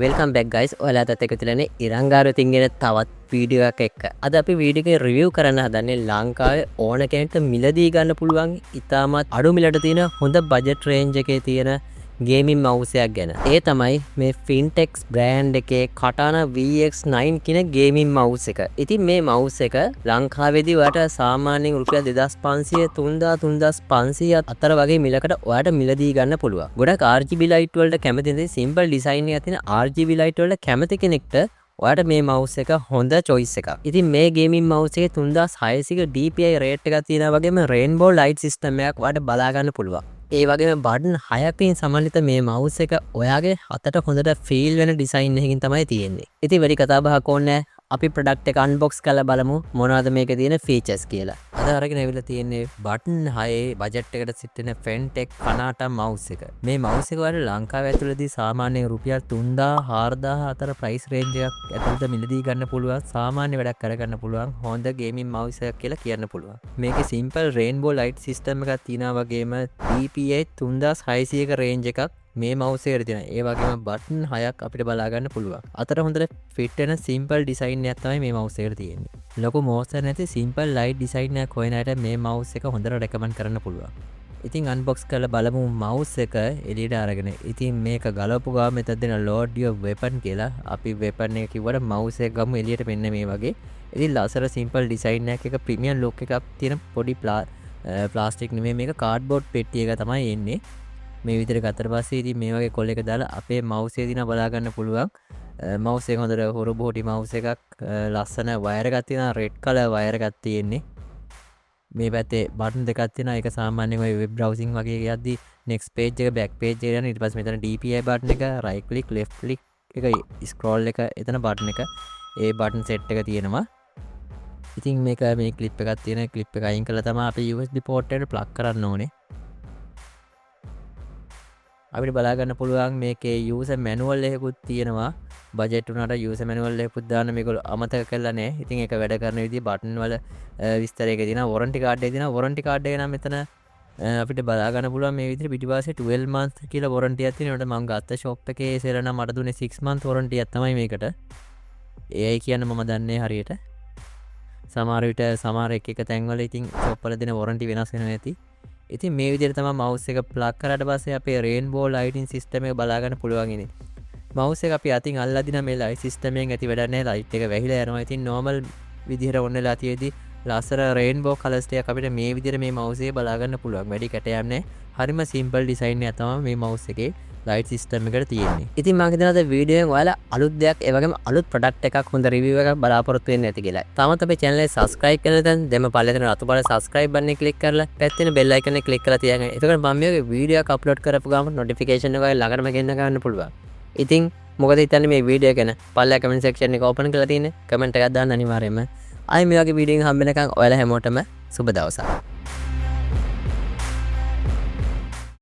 Welcome back guys. ඔයාලා අදත් එකතු වෙලානේ ඉරංගාරුවෙන් තියෙන තවත් වීඩියෝ එකක් එක්ක. අද අපි වීඩියෝ එකේ රිවිව් කරන්න හදන්නේ ලංකාවේ ඕන කෙනෙක්ට මිලදී ගන්න පුළුවන් ඉතාමත් අඩු මිලට තියෙන හොඳ බජට් රේන්ජ් එකේ තියෙන ගේමින් මවුස් එකක් ගැන. ඒ තමයි මේ Fintex brand එකේ Katana VX9 කියන ගේමින් මවුස් එක. ඉතින් මේ මවුස් එක ලංකාවේදී ඔයාලට සාමාන්‍යයෙන් රුපියල් 2500 3500 අතර වගේ මිලකට ඔයාලට මිලදී ගන්න පුළුවන්. ගොඩක් RGB light වලට කැමති නැති simple design එකක් තියෙන RGB light වලට කැමති කෙනෙක්ට ඔයාට මේ මවුස් එක හොඳ choice එකක්. ඉතින් මේ ගේමින් මවුස් එකේ 3600 DPI rate එකක් තියෙනවා වගේම rainbow light system එකක් ඔයාලට බලා ගන්න පුළුවන්. ඒ වගේම බටන් 6කින් සමන්විත මේ මවුස් එක ඔයාගේ අතට හොඳට ෆීල් වෙන ඩිසයින් එකකින් තමයි තියෙන්නේ. ඉතින් වැඩි කතා බහක් ඕනේ නැහැ. අපි ප්‍රොඩක්ට් එක අන්බොක්ස් කරලා බලමු මොනවද මේකේ තියෙන ෆීචර්ස් කියලා. අද අරගෙන ඇවිල්ලා තියෙන්නේ බටන් 6 බජට් එකට සිටින Fintex Kanata මවුස් එක. මේ මවුස් එක වල ලංකාව ඇතුළතදී සාමාන්‍යයෙන් රුපියල් 3000 4000 අතර ප්‍රයිස් රේන්ජ් එකක් ඇතුළත මිලදී ගන්න පුළුවන් සාමාන්‍ය වැඩක් කරගන්න පුළුවන් හොඳ ගේමින් මවුස් එකක් කියලා කියන්න පුළුවන්. මේකේ simple rainbow light system එකක් තියෙනවා වගේම DPI 3600ක රේන්ජ් එකක් මේ මවුස් එකට තියෙනවා. ඒ වගේම බටන් 6ක් අපිට බලා ගන්න පුළුවන්. අතට හොඳට ෆිට වෙන සිම්පල් ඩිසයින් එකක් තමයි මේ මවුස් එකට තියෙන්නේ. ලොකු මෝස්ටර් නැති සිම්පල් ලයිට් ඩිසයින් එකක් හොයන අයට මේ මවුස් එක හොඳට රෙකමන්ඩ් කරන්න පුළුවන්. ඉතින් අන්බොක්ස් කරලා බලමු මවුස් එක එළියට අරගෙන. ඉතින් මේක ගලවපු ගාම මෙතන දෙන load your weapon කියලා. අපි weapon එක කිව්වට මවුස් එක ගමු එළියට මෙන්න මේ වගේ. ඉතින් ලස්සන සිම්පල් ඩිසයින් එකක් ප්‍රීමියම් ලුක් එකක් තියෙන පොඩි ප්ලාස්ටික් නෙමෙයි මේක කාඩ්බෝඩ් පෙට්ටිය එක තමයි එන්නේ. මේ විදිහට ගත්තට පස්සේ ඉතින් මේ වගේ කොල් එක දාලා අපේ මවුස් එකේ දිනා බලා ගන්න පුළුවන්. මවුස් එක හොඳට හොරු බෝටි මවුස් එකක් ලස්සන වයර් එකක් තියෙනවා රෙඩ් කලර් වයර් එකක් තියෙන්නේ. මේ පැත්තේ බටන් දෙකක් තියෙනවා. ඒක සාමාන්‍යයෙන් ඔය වෙබ් බ්‍රවුසින් වගේ යද්දි next page එක back page එක යන ඊට පස්සේ මෙතන DPI බටන් එක right click left click එක scroll එක එතන බටන් එක ඒ බටන් set එක තියෙනවා. ඉතින් මේක මේ clip එකක් තියෙන clip එක අයින් කළා තමයි අපි USB port එකට plug කරන්න ඕනේ. අපිට බලාගන්න පුළුවන් මේකේ user manual එකකුත් තියෙනවා. බජට් උනාට user manual එකකුත් දාන්න මේගොල්ලෝ අමතක කරලා නැහැ. ඉතින් ඒක වැඩ කරන විදිහ බටන් වල විස්තර එක තියෙනවා. warranty card එක තියෙනවා. warranty card එක නම් මෙතන අපිට බලාගන්න පුළුවන් මේ විදිහට පිටිපස්සේ 12 month කියලා warranty එකක් තියෙනවා. මම ගත්ත shop එකේ සෙල නම් මට දුන්නේ 6 month warranty එකක් තමයි මේකට. ඒයි කියන්නේ මම දන්නේ හරියට. සමහර විට සමහර එක තැන්වල ඉතින් shop වල දෙන warranty වෙනස් වෙනවා ඇති. ඉතින් මේ විදිහට තමයි මවුස් එක ප්ලග් කරාට පස්සේ අපේ රේන්බෝ ලයිටින් සිස්ටම් එක බලා ගන්න පුළුවන් ඉන්නේ. මවුස් එක අපි අතින් අල්ලලා දින මේ ලයිට් සිස්ටම් එකෙන් ඇති වැඩක් නැහැ. ලයිට් එක වැහිලා යනවා. ඉතින් normal විදිහට ඔන්නලා තියෙදි ලස්සන රේන්බෝ කලර්ස් ටිකක් අපිට මේ විදිහට මේ මවුස් එකේ බලා ගන්න පුළුවන්. වැඩි කැටයක් නැහැ. හරිම සිම්පල් ඩිසයින් එකක් තමයි මේ මවුස් එකේ ලයිට් සිස්ටම් එකට තියෙන්නේ. ඉතින් මම හිතනවා අද වීඩියෝ එකෙන් ඔයාලා අලුත් දෙයක් ඒ වගේම අලුත් ප්‍රොඩක්ට් එකක් හොඳ රිවිව් එකක් බලාපොරොත්තු වෙන්න ඇති කියලා. තාමත් අපේ channel එක subscribe කරලා නැත්නම් දෙම පල්ලේ තියෙන රතු පාට subscribe button එක click කරලා පැත්තේ තියෙන bell icon එක click කරලා තියාගන්න. එතකොට මම මේ වීඩියෝ එක අප්ලෝඩ් කරපු ගමන් notification එක ළඟටම ගෙන්න ගන්න පුළුවන්. ඉතින් මොකද හිතන්නේ මේ වීඩියෝ ගැන? පල්ලේ comment section එක open කරලා තියෙන්නේ. comment එකක් දාන්න අනිවාර්යයෙන්ම. ආයි මේ වගේ වීඩියෝ එක හම්බ වෙනකන් ඔයාලා හැමෝටම සුබ දවසක්.